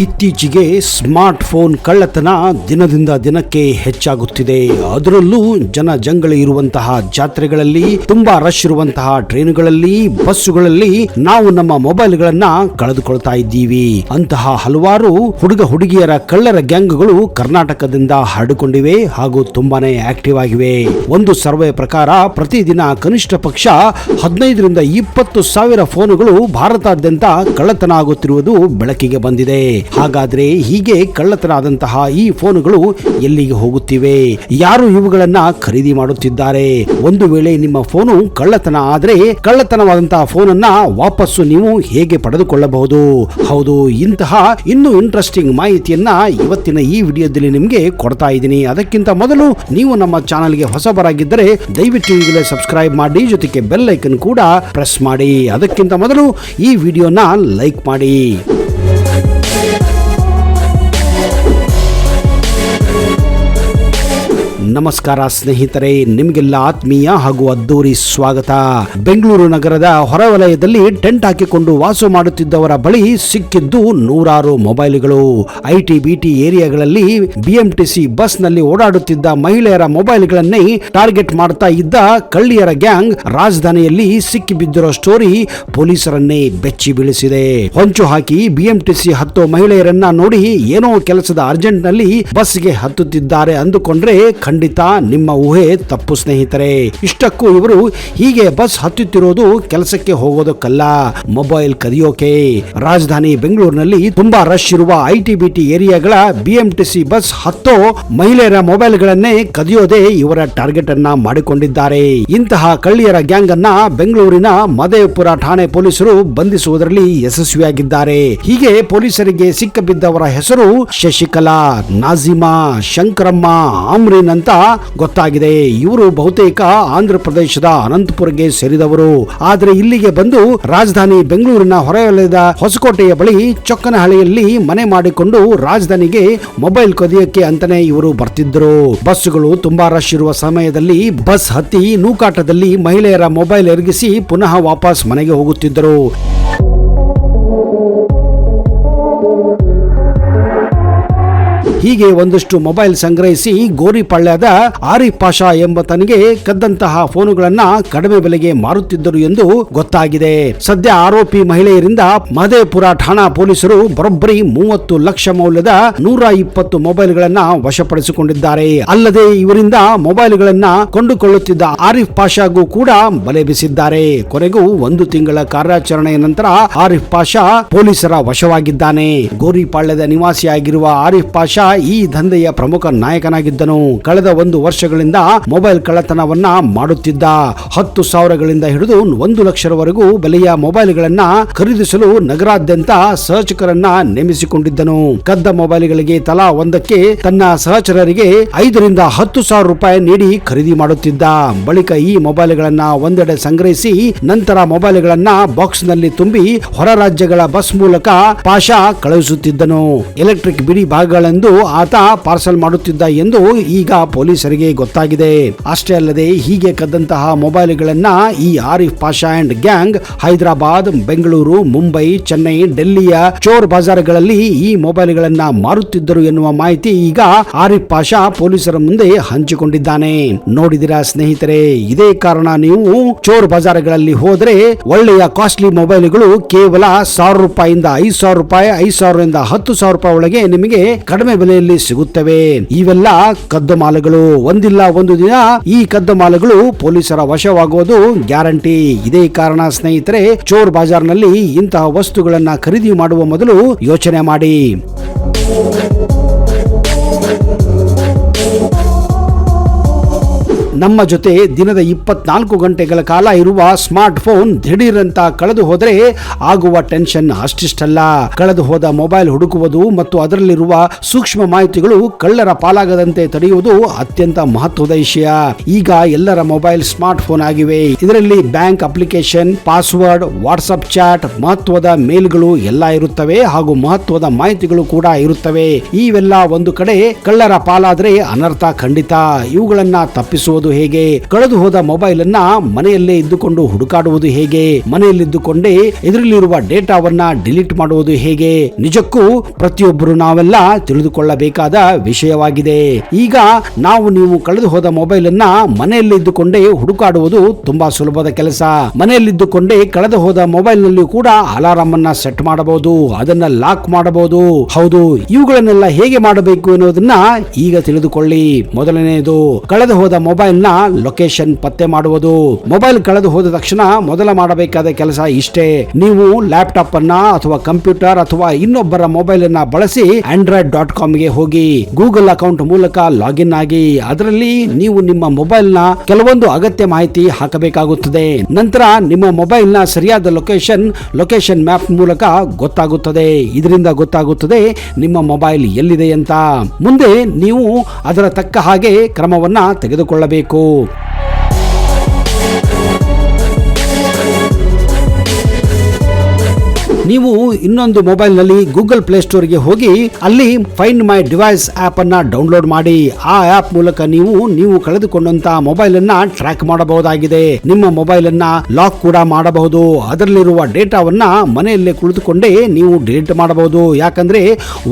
ಇತ್ತೀಚೆಗೆ smart phone ಕಳ್ಳತನ ದಿನದಿಂದ ದಿನಕ್ಕೆ ಹೆಚ್ಚಾಗುತ್ತಿದೆ. ಅದರಲ್ಲೂ ಜನಜಂಗಳಿ ಇರುವಂತಹ ಜಾತ್ರೆಗಳಲ್ಲಿ, ತುಂಬಾ ರಶ್ ಇರುವಂತಹ ಟ್ರೈನ್ಗಳಲ್ಲಿ, ಬಸ್ಸುಗಳಲ್ಲಿ ನಾವು ನಮ್ಮ ಮೊಬೈಲ್ಗಳನ್ನ ಕಳೆದುಕೊಳ್ತಾ ಇದ್ದೀವಿ. ಅಂತಹ ಹಲವಾರು ಹುಡುಗ ಹುಡುಗಿಯರ ಕಳ್ಳರ ಗ್ಯಾಂಗ್ಗಳು ಕರ್ನಾಟಕದಿಂದ ಹರಡಿಕೊಂಡಿವೆ ಹಾಗೂ ತುಂಬಾನೇ ಆಕ್ಟಿವ್ ಆಗಿವೆ. ಒಂದು ಸರ್ವೆ ಪ್ರಕಾರ ಪ್ರತಿದಿನ ಕನಿಷ್ಠ ಪಕ್ಷ 15,000-20,000 ಫೋನುಗಳು ಭಾರತಾದ್ಯಂತ ಕಳ್ಳತನ ಆಗುತ್ತಿರುವುದು ಬೆಳಕಿಗೆ ಬಂದಿದೆ. ಹಾಗಾದ್ರೆ ಹೀಗೆ ಕಳ್ಳತನ ಆದಂತಹ ಈ ಫೋನುಗಳು ಎಲ್ಲಿಗೆ ಹೋಗುತ್ತಿವೆ? ಯಾರು ಇವುಗಳನ್ನ ಖರೀದಿ ಮಾಡುತ್ತಿದ್ದಾರೆ? ಒಂದು ವೇಳೆ ನಿಮ್ಮ ಫೋನು ಕಳ್ಳತನ ಆದ್ರೆ ಕಳ್ಳತನವಾದಂತಹ ಫೋನನ್ನ ವಾಪಸ್ಸು ನೀವು ಹೇಗೆ ಪಡೆದುಕೊಳ್ಳಬಹುದು? ಹೌದು, ಇಂತಹ ಇನ್ನೂ ಇಂಟ್ರೆಸ್ಟಿಂಗ್ ಮಾಹಿತಿಯನ್ನ ಇವತ್ತಿನ ಈ ವಿಡಿಯೋದಲ್ಲಿ ನಿಮ್ಗೆ ಕೊಡ್ತಾ ಇದ್ದೀನಿ. ಅದಕ್ಕಿಂತ ಮೊದಲು ನೀವು ನಮ್ಮ ಚಾನೆಲ್ಗೆ ಹೊಸಬರಾಗಿದ್ದರೆ ದಯವಿಟ್ಟು ಈಗಲೇ ಸಬ್ಸ್ಕ್ರೈಬ್ ಮಾಡಿ, ಜೊತೆಗೆ ಬೆಲ್ ಐಕನ್ ಕೂಡ ಪ್ರೆಸ್ ಮಾಡಿ. ಅದಕ್ಕಿಂತ ಮೊದಲು ಈ ವಿಡಿಯೋನ ಲೈಕ್ ಮಾಡಿ. ನಮಸ್ಕಾರ ಸ್ನೇಹಿತರೆ, ನಿಮಗೆಲ್ಲ ಆತ್ಮೀಯ ಹಾಗೂ ಅದ್ದೂರಿ ಸ್ವಾಗತ. ಬೆಂಗಳೂರು ನಗರದ ಹೊರವಲಯದಲ್ಲಿ ಟೆಂಟ್ ಹಾಕಿಕೊಂಡು ವಾಸ ಮಾಡುತ್ತಿದ್ದವರ ಬಳಿ ಸಿಕ್ಕಿದ್ದು ನೂರಾರು ಮೊಬೈಲ್ಗಳು. ಐಟಿ ಬಿಟಿ ಏರಿಯಾಗಳಲ್ಲಿ ಬಿಎಂಟಿಸಿ ಬಸ್ ನಲ್ಲಿ ಓಡಾಡುತ್ತಿದ್ದ ಮಹಿಳೆಯರ ಮೊಬೈಲ್ಗಳನ್ನೇ ಟಾರ್ಗೆಟ್ ಮಾಡ್ತಾ ಇದ್ದ ಕಳ್ಳಿಯರ ಗ್ಯಾಂಗ್ ರಾಜಧಾನಿಯಲ್ಲಿ ಸಿಕ್ಕಿ ಬಿದ್ದಿರೋ ಸ್ಟೋರಿ ಪೊಲೀಸರನ್ನೇ ಬೆಚ್ಚಿ ಬೀಳಿಸಿದೆ. ಹೊಂಚು ಹಾಕಿ ಬಿಎಂಟಿಸಿ ಹತ್ತೋ ಮಹಿಳೆಯರನ್ನ ನೋಡಿ ಏನೋ ಕೆಲಸದ ಅರ್ಜೆಂಟ್ ನಲ್ಲಿ ಬಸ್ಗೆ ಹತ್ತುತ್ತಿದ್ದಾರೆ ಅಂದುಕೊಂಡ್ರೆ ಖಂಡಿತ ನಿಮ್ಮ ಊಹೆ ತಪ್ಪು ಸ್ನೇಹಿತರೆ. ಇಷ್ಟಕ್ಕೂ ಇವರು ಹೀಗೆ ಬಸ್ ಹತ್ತುತ್ತಿರೋದು ಕೆಲಸಕ್ಕೆ ಹೋಗೋದಕ್ಕಲ್ಲ, ಮೊಬೈಲ್ ಕದಿಯೋಕೆ. ರಾಜಧಾನಿ ಬೆಂಗಳೂರಿನಲ್ಲಿ ತುಂಬಾ ರಶ್ ಇರುವ ಐಟಿ ಬಿಟಿ ಏರಿಯಾಗಳ ಬಿಎಂಟಿಸಿ ಬಸ್ ಹತ್ತೋ ಮಹಿಳೆಯರ ಮೊಬೈಲ್ಗಳನ್ನೇ ಕದಿಯೋದೇ ಇವರ ಟಾರ್ಗೆಟ್ ಅನ್ನ ಮಾಡಿಕೊಂಡಿದ್ದಾರೆ. ಇಂತಹ ಕಳ್ಳಿಯರ ಗ್ಯಾಂಗ್ ಅನ್ನ ಬೆಂಗಳೂರಿನ ಮದೇಪುರ ಠಾಣೆ ಪೊಲೀಸರು ಬಂಧಿಸುವುದರಲ್ಲಿ ಯಶಸ್ವಿಯಾಗಿದ್ದಾರೆ. ಹೀಗೆ ಪೊಲೀಸರಿಗೆ ಸಿಕ್ಕಬಿದ್ದವರ ಹೆಸರು ಶಶಿಕಲಾ, ನಾಜಿಮಾ, ಶಂಕರಮ್ಮ, ಆಮ್ರಿನ್ ಅಂತ ಗೊತ್ತಾಗಿದೆ. ಇವರು ಬಹುತೇಕ ಆಂಧ್ರ ಪ್ರದೇಶದ ಅನಂತಪುರಕ್ಕೆ ಸೇರಿದವರು. ಆದರೆ ಇಲ್ಲಿಗೆ ಬಂದು ರಾಜಧಾನಿ ಬೆಂಗಳೂರಿನ ಹೊರವಲಯದ ಹೊಸಕೋಟೆಯ ಬಳಿ ಚೊಕ್ಕನಹಳ್ಳಿಯಲ್ಲಿ ಮನೆ ಮಾಡಿಕೊಂಡು ರಾಜಧಾನಿಗೆ ಮೊಬೈಲ್ ಕದಿಯಕ್ಕೆ ಅಂತಾನೆ ಇವರು ಬರ್ತಿದ್ರು. ಬಸ್ಸುಗಳು ತುಂಬಾ ರಶ್ ಇರುವ ಸಮಯದಲ್ಲಿ ಬಸ್ ಹತ್ತಿ ನೂಕಾಟದಲ್ಲಿ ಮಹಿಳೆಯರ ಮೊಬೈಲ್ ಎರಗಿಸಿ ಪುನಃ ವಾಪಸ್ ಮನೆಗೆ ಹೋಗುತ್ತಿದ್ದರು. ಹೀಗೆ ಒಂದಷ್ಟು ಮೊಬೈಲ್ ಸಂಗ್ರಹಿಸಿ ಗೋರಿಪಾಳ್ಯದ ಆರಿಫ್ ಪಾಷಾ ಎಂಬತನಿಗೆ ಕದ್ದಂತಹ ಫೋನುಗಳನ್ನ ಕಡಿಮೆ ಬೆಲೆಗೆ ಮಾರುತ್ತಿದ್ದರು ಎಂದು ಗೊತ್ತಾಗಿದೆ. ಸದ್ಯ ಆರೋಪಿ ಮಹಿಳೆಯರಿಂದ ಮದೇಪುರ ಠಾಣಾ ಪೊಲೀಸರು ಬರೋಬ್ಬರಿ 30 ಲಕ್ಷ ಮೌಲ್ಯದ 120 ಮೊಬೈಲ್ಗಳನ್ನ ವಶಪಡಿಸಿಕೊಂಡಿದ್ದಾರೆ. ಅಲ್ಲದೆ ಇವರಿಂದ ಮೊಬೈಲ್ಗಳನ್ನ ಕೊಂಡುಕೊಳ್ಳುತ್ತಿದ್ದ ಆರಿಫ್ ಪಾಷಾಗೂ ಕೂಡ ಬಲೆ ಬೀಸಿದ್ದಾರೆ. ಕೊನೆಗೂ 1 ತಿಂಗಳ ಕಾರ್ಯಾಚರಣೆಯ ನಂತರ ಆರಿಫ್ ಪಾಷಾ ಪೊಲೀಸರ ವಶವಾಗಿದ್ದಾನೆ. ಗೋರಿಪಾಳ್ಯದ ನಿವಾಸಿಯಾಗಿರುವ ಆರಿಫ್ ಪಾಷಾ ಈ ದಂಧೆಯ ಪ್ರಮುಖ ನಾಯಕನಾಗಿದ್ದನು. ಕಳೆದ 1 ವರ್ಷಗಳಿಂದ ಮೊಬೈಲ್ ಕಳ್ಳತನವನ್ನ ಮಾಡುತ್ತಿದ್ದ. 10,000ಗಳಿಂದ ಹಿಡಿದು 1 ಲಕ್ಷವರೆಗೂ ಬೆಲೆಯ ಮೊಬೈಲ್ಗಳನ್ನ ಖರೀದಿಸಲು ನಗರಾದ್ಯಂತ ಸಹಚಕರನ್ನ ನೇಮಿಸಿಕೊಂಡಿದ್ದನು. ಕದ್ದ ಮೊಬೈಲ್ಗಳಿಗೆ ತಲಾ ಒಂದಕ್ಕೆ ತನ್ನ ಸಹಚರರಿಗೆ 5,000 ರಿಂದ 10,000 ರೂಪಾಯಿ ನೀಡಿ ಖರೀದಿ ಮಾಡುತ್ತಿದ್ದ. ಬಳಿಕ ಈ ಮೊಬೈಲ್ಗಳನ್ನ ಒಂದೆಡೆ ಸಂಗ್ರಹಿಸಿ ನಂತರ ಮೊಬೈಲ್ಗಳನ್ನ ಬಾಕ್ಸ್ ನಲ್ಲಿ ತುಂಬಿ ಹೊರ ರಾಜ್ಯಗಳ ಬಸ್ ಮೂಲಕ ಪಾಷಾ ಕಳುಹಿಸುತ್ತಿದ್ದನು. ಎಲೆಕ್ಟ್ರಿಕ್ ಬಿಡಿ ಭಾಗಗಳೆಂದು ಆತ ಪಾರ್ಸಲ್ ಮಾಡುತ್ತಿದ್ದ ಎಂದು ಈಗ ಪೊಲೀಸರಿಗೆ ಗೊತ್ತಾಗಿದೆ. ಅಷ್ಟೇ ಅಲ್ಲದೆ ಹೀಗೆ ಕದ್ದಂತಹ ಮೊಬೈಲ್ಗಳನ್ನ ಈ ಆರಿಫ್ ಪಾಷಾ ಅಂಡ್ ಗ್ಯಾಂಗ್ ಹೈದರಾಬಾದ್, ಬೆಂಗಳೂರು, ಮುಂಬೈ, ಚೆನ್ನೈ, ಡೆಲ್ಲಿಯ ಚೋರ್ ಬಜಾರ್ಗಳಲ್ಲಿ ಈ ಮೊಬೈಲ್ಗಳನ್ನ ಮಾರುತ್ತಿದ್ದರು ಎನ್ನುವ ಮಾಹಿತಿ ಈಗ ಆರಿಫ್ ಪಾಷಾ ಪೊಲೀಸರ ಮುಂದೆ ಹಂಚಿಕೊಂಡಿದ್ದಾನೆ. ನೋಡಿದಿರಾ ಸ್ನೇಹಿತರೆ, ಇದೇ ಕಾರಣ ನೀವು ಚೋರ್ ಬಜಾರ್ಗಳಲ್ಲಿ ಹೋದ್ರೆ ಒಳ್ಳೆಯ ಕಾಸ್ಟ್ಲಿ ಮೊಬೈಲ್ಗಳು ಕೇವಲ 1,000 ರೂಪಾಯಿಂದ 5,000 ರೂಪಾಯಿ, 5,000 ರಿಂದ 10,000 ರೂಪಾಯಿ ಒಳಗೆ ನಿಮಗೆ ಕಡಿಮೆ ಬೆಲೆಯಲ್ಲಿ ಸಿಗುತ್ತವೆ. ಇವೆಲ್ಲ ಕದ್ದು ಮಾಲುಗಳು. ಒಂದಿಲ್ಲ ಒಂದು ದಿನ ಈ ಕದ್ದು ಮಾಲುಗಳು ಪೊಲೀಸರ ವಶವಾಗುವುದು ಗ್ಯಾರಂಟಿ. ಇದೇ ಕಾರಣ ಸ್ನೇಹಿತರೆ, ಚೋರ್ ಬಾಜಾರ್ನಲ್ಲಿ ಇಂತಹ ವಸ್ತುಗಳನ್ನ ಖರೀದಿ ಮಾಡುವ ಮೊದಲು ಯೋಚನೆ ಮಾಡಿ. ನಮ್ಮ ಜೊತೆ ದಿನದ 24 ಗಂಟೆಗಳ ಕಾಲ ಇರುವ ಸ್ಮಾರ್ಟ್ ಫೋನ್ ದಿಢೀರಂತ ಕಳೆದು ಹೋದರೆ ಆಗುವ ಟೆನ್ಷನ್ ಅಷ್ಟಿಷ್ಟಲ್ಲ. ಕಳೆದು ಹೋದ ಮೊಬೈಲ್ ಹುಡುಕುವುದು ಮತ್ತು ಅದರಲ್ಲಿರುವ ಸೂಕ್ಷ್ಮ ಮಾಹಿತಿಗಳು ಕಳ್ಳರ ಪಾಲಾಗದಂತೆ ತಡೆಯುವುದು ಅತ್ಯಂತ ಮಹತ್ವದ ವಿಷಯ. ಈಗ ಎಲ್ಲರ ಮೊಬೈಲ್ ಸ್ಮಾರ್ಟ್ ಫೋನ್ ಆಗಿವೆ. ಇದರಲ್ಲಿ bank application, password, WhatsApp chat, ಮಹತ್ವದ ಮೇಲ್ಗಳು ಎಲ್ಲ ಇರುತ್ತವೆ ಹಾಗೂ ಮಹತ್ವದ ಮಾಹಿತಿಗಳು ಕೂಡ ಇರುತ್ತವೆ. ಇವೆಲ್ಲ ಒಂದು ಕಡೆ ಕಳ್ಳರ ಪಾಲಾದ್ರೆ ಅನರ್ಥ ಖಂಡಿತ. ಇವುಗಳನ್ನ ತಪ್ಪಿಸುವುದು ಹೇಗೆ? ಕಳೆದು ಹೋದ ಮೊಬೈಲ್ ಅನ್ನ ಮನೆಯಲ್ಲೇ ಇದ್ದುಕೊಂಡು ಹುಡುಕಾಡುವುದು ಹೇಗೆ? ಮನೆಯಲ್ಲಿದ್ದುಕೊಂಡೇ ಇದರಲ್ಲಿರುವ ಡೇಟಾವನ್ನ ಡಿಲೀಟ್ ಮಾಡುವುದು ಹೇಗೆ? ನಿಜಕ್ಕೂ ಪ್ರತಿಯೊಬ್ಬರು ನಾವೆಲ್ಲ ತಿಳಿದುಕೊಳ್ಳಬೇಕಾದ ವಿಷಯವಾಗಿದೆ. ಈಗ ನೀವು ಕಳೆದು ಹೋದ ಮೊಬೈಲ್ ಅನ್ನ ಮನೆಯಲ್ಲಿ ಇದ್ದುಕೊಂಡೇ ಹುಡುಕಾಡುವುದು ತುಂಬಾ ಸುಲಭದ ಕೆಲಸ. ಮನೆಯಲ್ಲಿದ್ದುಕೊಂಡೇ ಕಳೆದು ಹೋದ ಮೊಬೈಲ್ ನಲ್ಲಿ ಕೂಡ ಅಲಾರಾಮ್ ಅನ್ನ ಸೆಟ್ ಮಾಡಬಹುದು, ಅದನ್ನ ಲಾಕ್ ಮಾಡಬಹುದು. ಹೌದು, ಇವುಗಳನ್ನೆಲ್ಲ ಹೇಗೆ ಮಾಡಬೇಕು ಎನ್ನುವುದನ್ನ ಈಗ ತಿಳಿದುಕೊಳ್ಳಿ. ಮೊದಲನೆಯದು, ಕಳೆದು ಹೋದ ಮೊಬೈಲ್ ನ ಲೊಕೇಶನ್ ಪತ್ತೆ ಮಾಡುವುದು. ಮೊಬೈಲ್ ಕಳೆದು ಹೋದ ತಕ್ಷಣ ಮೊದಲ ಮಾಡಬೇಕಾದ ಕೆಲಸ ಇಷ್ಟೇ. ನೀವು ಲ್ಯಾಪ್ಟಾಪ್ ಅನ್ನ ಅಥವಾ ಕಂಪ್ಯೂಟರ್ ಅಥವಾ ಇನ್ನೊಬ್ಬರ ಮೊಬೈಲ್ ಅನ್ನ ಬಳಸಿ android.com ಗೆ ಹೋಗಿ ಗೂಗಲ್ ಅಕೌಂಟ್ ಮೂಲಕ ಲಾಗಿನ್ ಆಗಿ ಅದರಲ್ಲಿ ನೀವು ನಿಮ್ಮ ಮೊಬೈಲ್ ನ ಕೆಲವೊಂದು ಅಗತ್ಯ ಮಾಹಿತಿ ಹಾಕಬೇಕಾಗುತ್ತದೆ. ನಂತರ ನಿಮ್ಮ ಮೊಬೈಲ್ ನ ಸರಿಯಾದ ಲೊಕೇಶನ್ ಮ್ಯಾಪ್ ಮೂಲಕ ಗೊತ್ತಾಗುತ್ತದೆ. ಇದರಿಂದ ಗೊತ್ತಾಗುತ್ತದೆ ನಿಮ್ಮ ಮೊಬೈಲ್ ಎಲ್ಲಿದೆ ಅಂತ. ಮುಂದೆ ನೀವು ಅದರ ತಕ್ಕ ಹಾಗೆ ಕ್ರಮವನ್ನ ತೆಗೆದುಕೊಳ್ಳಬೇಕು. ನೀವು ಇನ್ನೊಂದು ಮೊಬೈಲ್ ನಲ್ಲಿ ಗೂಗಲ್ ಪ್ಲೇ ಸ್ಟೋರ್ ಗೆ ಹೋಗಿ ಅಲ್ಲಿ ಫೈಂಡ್ ಮೈ ಡಿವೈಸ್ ಆಪ್ ಅನ್ನ ಡೌನ್ಲೋಡ್ ಮಾಡಿ. ಆ ಆಪ್ ಮೂಲಕ ನೀವು ಕಳೆದುಕೊಂಡಂತಹ ಮೊಬೈಲ್ ಅನ್ನ ಟ್ರ್ಯಾಕ್ ಮಾಡಬಹುದಾಗಿದೆ. ನಿಮ್ಮ ಮೊಬೈಲ್ ಅನ್ನ ಲಾಕ್ ಕೂಡ ಮಾಡಬಹುದು. ಅದರಲ್ಲಿರುವ ಡೇಟಾವನ್ನ ಮನೆಯಲ್ಲೇ ಕುಳಿತುಕೊಂಡೇ ನೀವು ಡಿಲೀಟ್ ಮಾಡಬಹುದು. ಯಾಕಂದ್ರೆ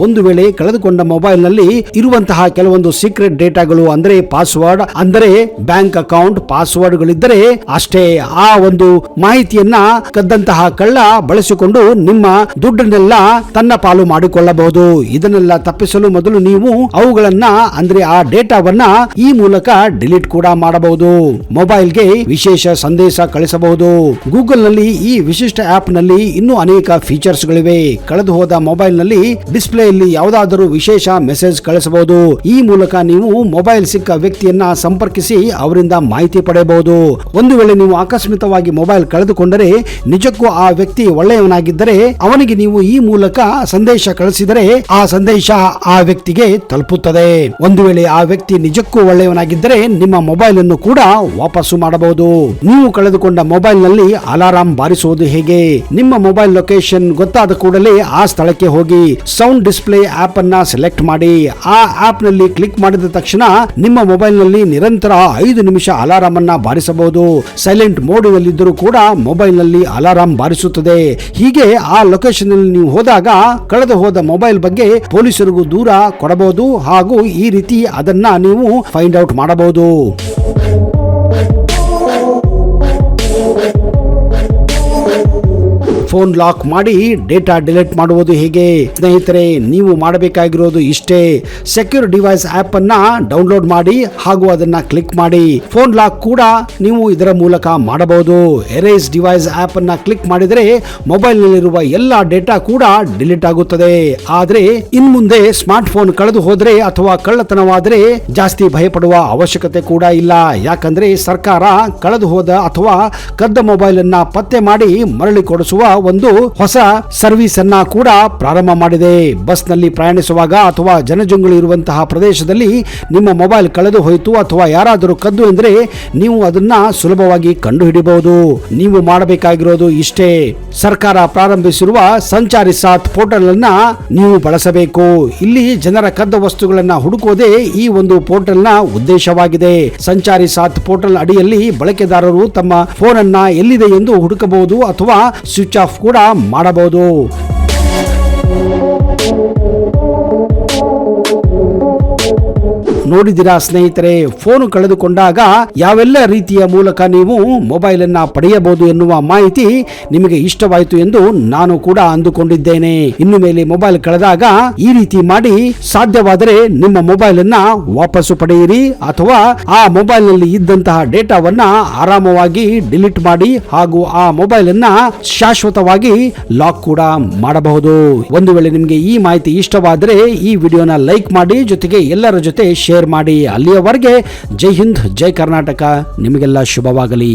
ಒಂದು ವೇಳೆ ಕಳೆದುಕೊಂಡ ಮೊಬೈಲ್ ನಲ್ಲಿ ಇರುವಂತಹ ಕೆಲವೊಂದು ಸೀಕ್ರೆಟ್ ಡೇಟಾಗಳು ಅಂದ್ರೆ ಪಾಸ್ವರ್ಡ್, ಅಂದರೆ ಬ್ಯಾಂಕ್ ಅಕೌಂಟ್ ಪಾಸ್ವರ್ಡ್ ಗಳಿದ್ದರೆ ಅಷ್ಟೇ ಆ ಒಂದು ಮಾಹಿತಿಯನ್ನ ಕದ್ದಂತಹ ಕಳ್ಳ ಬಳಸಿಕೊಂಡು ನಿಮ್ಮ ದುಡ್ಡನ್ನೆಲ್ಲ ತನ್ನ ಪಾಲು ಮಾಡಿಕೊಳ್ಳಬಹುದು. ಇದನ್ನೆಲ್ಲ ತಪ್ಪಿಸಲು ಮೊದಲು ನೀವು ಅವುಗಳನ್ನ ಅಂದ್ರೆ ಆ ಡೇಟಾವನ್ನ ಈ ಮೂಲಕ ಡಿಲೀಟ್ ಕೂಡ ಮಾಡಬಹುದು. ಮೊಬೈಲ್ಗೆ ವಿಶೇಷ ಸಂದೇಶ ಕಳಿಸಬಹುದು. ಗೂಗಲ್ ನಲ್ಲಿ ಈ ವಿಶಿಷ್ಟ ಆಪ್ ನಲ್ಲಿ ಇನ್ನೂ ಅನೇಕ ಫೀಚರ್ಸ್ ಗಳಿವೆ. ಕಳೆದು ಹೋದ ಮೊಬೈಲ್ ನಲ್ಲಿ ಡಿಸ್ಪ್ಲೇಯಲ್ಲಿ ಯಾವುದಾದರೂ ವಿಶೇಷ ಮೆಸೇಜ್ ಕಳಿಸಬಹುದು. ಈ ಮೂಲಕ ನೀವು ಮೊಬೈಲ್ ಸಿಕ್ಕ ವ್ಯಕ್ತಿಯನ್ನ ಸಂಪರ್ಕಿಸಿ ಅವರಿಂದ ಮಾಹಿತಿ ಪಡೆಯಬಹುದು. ಒಂದು ವೇಳೆ ನೀವು ಆಕಸ್ಮಿಕವಾಗಿ ಮೊಬೈಲ್ ಕಳೆದುಕೊಂಡರೆ ನಿಜಕ್ಕೂ ಆ ವ್ಯಕ್ತಿ ಒಳ್ಳೆಯವನಾಗಿದ್ದರೆ ಅವನಿಗೆ ನೀವು ಈ ಮೂಲಕ ಸಂದೇಶ ಕಳಿಸಿದರೆ ಆ ಸಂದೇಶ ಆ ವ್ಯಕ್ತಿಗೆ ತಲುಪುತ್ತದೆ. ಒಂದು ವೇಳೆ ಆ ವ್ಯಕ್ತಿ ನಿಜಕ್ಕೂ ಒಳ್ಳೆಯವನಾಗಿದ್ದರೆ ನಿಮ್ಮ ಮೊಬೈಲ್ ಅನ್ನು ಕೂಡ ವಾಪಸ್ಸು ಮಾಡಬಹುದು. ನೀವು ಕಳೆದುಕೊಂಡ ಮೊಬೈಲ್ ನಲ್ಲಿ ಅಲಾರಾಮ್ ಬಾರಿಸುವುದು ಹೇಗೆ? ನಿಮ್ಮ ಮೊಬೈಲ್ ಲೊಕೇಶನ್ ಗೊತ್ತಾದ ಕೂಡಲೇ ಆ ಸ್ಥಳಕ್ಕೆ ಹೋಗಿ ಸೌಂಡ್ ಡಿಸ್ಪ್ಲೇ ಆಪ್ ಅನ್ನ ಸೆಲೆಕ್ಟ್ ಮಾಡಿ. ಆ ಆಪ್ ನಲ್ಲಿ ಕ್ಲಿಕ್ ಮಾಡಿದ ತಕ್ಷಣ ನಿಮ್ಮ ಮೊಬೈಲ್ ನಲ್ಲಿ ನಿರಂತರ 5 ನಿಮಿಷ ಅಲಾರಾಮ್ ಅನ್ನ ಬಾರಿಸಬಹುದು. ಸೈಲೆಂಟ್ ಮೋಡ್ ನಲ್ಲಿದ್ದರೂ ಕೂಡ ಮೊಬೈಲ್ ನಲ್ಲಿ ಅಲಾರಾಮ್ ಬಾರಿಸುತ್ತದೆ. ಹೀಗೆ ಆ ಲೊಕೇಶನ್ ಅಲ್ಲಿ ನೀವು ಹೋದಾಗ ಕಳೆದು ಹೋದ ಮೊಬೈಲ್ ಬಗ್ಗೆ ಪೊಲೀಸರಿಗೂ ದೂರ ಕೊಡಬಹುದು ಹಾಗೂ ಈ ರೀತಿ ಅದನ್ನ ನೀವು ಫೈಂಡ್ ಔಟ್ ಮಾಡಬಹುದು. ಫೋನ್ ಲಾಕ್ ಮಾಡಿ ಡೇಟಾ ಡಿಲೀಟ್ ಮಾಡುವುದು ಹೇಗೆ? ಸ್ನೇಹಿತರೆ, ನೀವು ಮಾಡಬೇಕಾಗಿರೋದು ಇಷ್ಟೇ. ಸೆಕ್ಯೂರ್ ಡಿವೈಸ್ ಆಪ್ ಅನ್ನ ಡೌನ್ಲೋಡ್ ಮಾಡಿ ಹಾಗೂ ಅದನ್ನ ಕ್ಲಿಕ್ ಮಾಡಿ. ಫೋನ್ ಲಾಕ್ ಕೂಡ ನೀವು ಇದರ ಮೂಲಕ ಮಾಡಬಹುದು. ಎರೇಸ್ ಡಿವೈಸ್ ಆಪ್ ಅನ್ನ ಕ್ಲಿಕ್ ಮಾಡಿದರೆ ಮೊಬೈಲ್ ನಲ್ಲಿರುವ ಎಲ್ಲ ಡೇಟಾ ಕೂಡ ಡಿಲೀಟ್ ಆಗುತ್ತದೆ. ಆದ್ರೆ ಇನ್ಮುಂದೆ ಸ್ಮಾರ್ಟ್ ಫೋನ್ ಕಳೆದು ಹೋದ್ರೆ ಅಥವಾ ಕಳ್ಳತನವಾದರೆ ಜಾಸ್ತಿ ಭಯಪಡುವ ಅವಶ್ಯಕತೆ ಕೂಡ ಇಲ್ಲ. ಯಾಕಂದ್ರೆ ಸರ್ಕಾರ ಕಳೆದು ಹೋದ ಅಥವಾ ಕದ್ದ ಮೊಬೈಲ್ ಅನ್ನ ಪತ್ತೆ ಮಾಡಿ ಮರಳಿ ಕೊಡಿಸುವ ಒಂದು ಹೊಸ ಸರ್ವಿಸ್ ಅನ್ನ ಕೂಡ ಪ್ರಾರಂಭ ಮಾಡಿದೆ. ಬಸ್ ನಲ್ಲಿ ಪ್ರಯಾಣಿಸುವಾಗ ಅಥವಾ ಜನಜಂಗುಳಿ ಇರುವಂತಹ ಪ್ರದೇಶದಲ್ಲಿ ನಿಮ್ಮ ಮೊಬೈಲ್ ಕಳೆದು ಹೋಯಿತು ಅಥವಾ ಯಾರಾದರೂ ಕದ್ದು ಎಂದರೆ ನೀವು ಅದನ್ನ ಸುಲಭವಾಗಿ ಕಂಡು ಹಿಡಿಯಬಹುದು. ನೀವು ಮಾಡಬೇಕಾಗಿರೋದು ಇಷ್ಟೇ. ಸರ್ಕಾರ ಪ್ರಾರಂಭಿಸಿರುವ ಸಂಚಾರಿ ಸಾಥ್ ಪೋರ್ಟಲ್ ಅನ್ನ ನೀವು ಬಳಸಬೇಕು. ಇಲ್ಲಿ ಜನರ ಕದ್ದ ವಸ್ತುಗಳನ್ನ ಹುಡುಕುವುದೇ ಈ ಒಂದು ಪೋರ್ಟಲ್ ನ ಉದ್ದೇಶವಾಗಿದೆ. ಸಂಚಾರಿ ಸಾಥ್ ಪೋರ್ಟಲ್ ಅಡಿಯಲ್ಲಿ ಬಳಕೆದಾರರು ತಮ್ಮ ಫೋನ್ ಅನ್ನ ಎಲ್ಲಿದೆ ಎಂದು ಹುಡುಕಬಹುದು ಅಥವಾ ಸ್ವಿಚ್ ಆಫ್ ಕೂಡ ಮಾಡಬಹುದು. ನೋಡಿದಿರಾ ಸ್ನೇಹಿತರೆ, ಫೋನ್ ಕಳೆದುಕೊಂಡಾಗ ಯಾವೆಲ್ಲ ರೀತಿಯ ಮೂಲಕ ನೀವು ಮೊಬೈಲ್ ಅನ್ನ ಪಡೆಯಬಹುದು ಎನ್ನುವ ಮಾಹಿತಿ ನಿಮಗೆ ಇಷ್ಟವಾಯಿತು ಎಂದು ನಾನು ಕೂಡ ಅಂದುಕೊಂಡಿದ್ದೇನೆ. ಇನ್ನು ಮೇಲೆ ಮೊಬೈಲ್ ಕಳೆದಾಗ ಈ ರೀತಿ ಮಾಡಿ ಸಾಧ್ಯವಾದರೆ ನಿಮ್ಮ ಮೊಬೈಲ್ ಅನ್ನ ವಾಪಸ್ಸು ಪಡೆಯಿರಿ ಅಥವಾ ಆ ಮೊಬೈಲ್ ನಲ್ಲಿ ಇದ್ದಂತಹ ಡೇಟಾವನ್ನ ಆರಾಮವಾಗಿ ಡಿಲೀಟ್ ಮಾಡಿ ಹಾಗೂ ಆ ಮೊಬೈಲ್ ಅನ್ನ ಶಾಶ್ವತವಾಗಿ ಲಾಕ್ ಕೂಡ ಮಾಡಬಹುದು. ಒಂದು ವೇಳೆ ನಿಮಗೆ ಈ ಮಾಹಿತಿ ಇಷ್ಟವಾದರೆ ಈ ವಿಡಿಯೋನ ಲೈಕ್ ಮಾಡಿ, ಜೊತೆಗೆ ಎಲ್ಲರ ಜೊತೆ ಶೇರ್ ಶೇರ್ ಮಾಡಿ. ಅಲ್ಲಿಯವರೆಗೆ ಜೈ ಹಿಂದ್, ಜೈ ಕರ್ನಾಟಕ. ನಿಮಗೆಲ್ಲ ಶುಭವಾಗಲಿ.